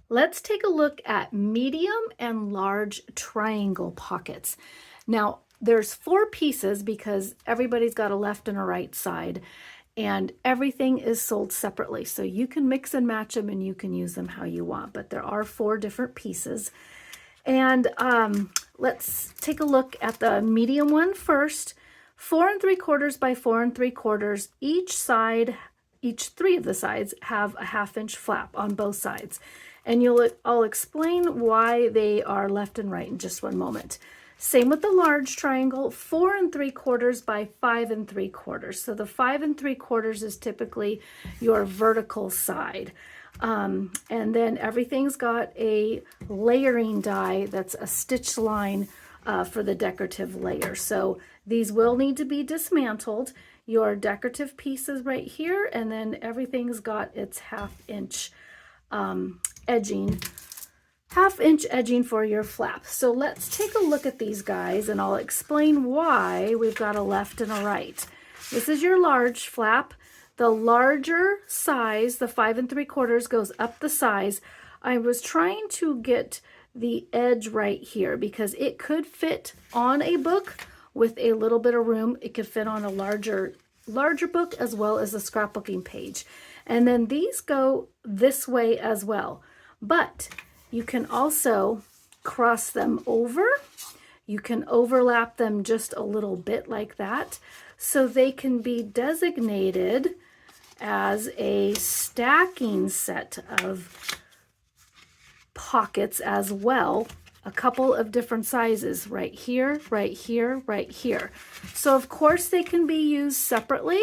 Let's take a look at medium and large triangle pockets. Now, there's 4 pieces because everybody's got a left and a right side, and everything is sold separately. So you can mix and match them and you can use them how you want, but there are 4 different pieces. And let's take a look at the medium one first. 4 3/4 by 4 3/4. Each 3 of the sides have a 1/2 inch flap on both sides. And I'll explain why they are left and right in just one moment. Same with the large triangle, 4 3/4 by 5 3/4. So the 5 3/4 is typically your vertical side. And then everything's got a layering die that's a stitch line for the decorative layer. So these will need to be dismantled. Your decorative piece is right here, and then everything's got its 1/2 inch edging, 1/2 inch edging for your flap. So let's take a look at these guys, and I'll explain why we've got a left and a right. This is your large flap. The larger size, the 5 3/4, goes up the size. I was trying to get the edge right here because it could fit on a book with a little bit of room. It could fit on a larger book as well as a scrapbooking page. And then these go this way as well. But you can also cross them over. You can overlap them just a little bit like that. So they can be designated as a stacking set of pockets as well. A couple of different sizes, right here, right here, right here. So of course they can be used separately.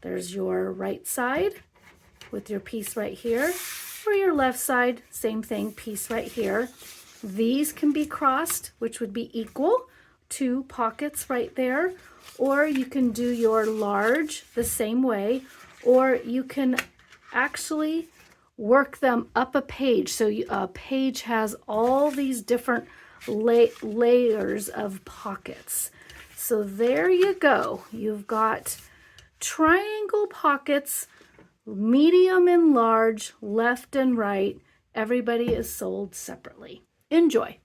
There's your right side with your piece right here. For your left side, same thing, piece right here. These can be crossed, which would be equal, 2 pockets right there. Or you can do your large the same way, or you can actually work them up a page. So a page has all these different layers of pockets. So there you go. You've got triangle pockets, medium and large, left and right. Everybody is sold separately. Enjoy.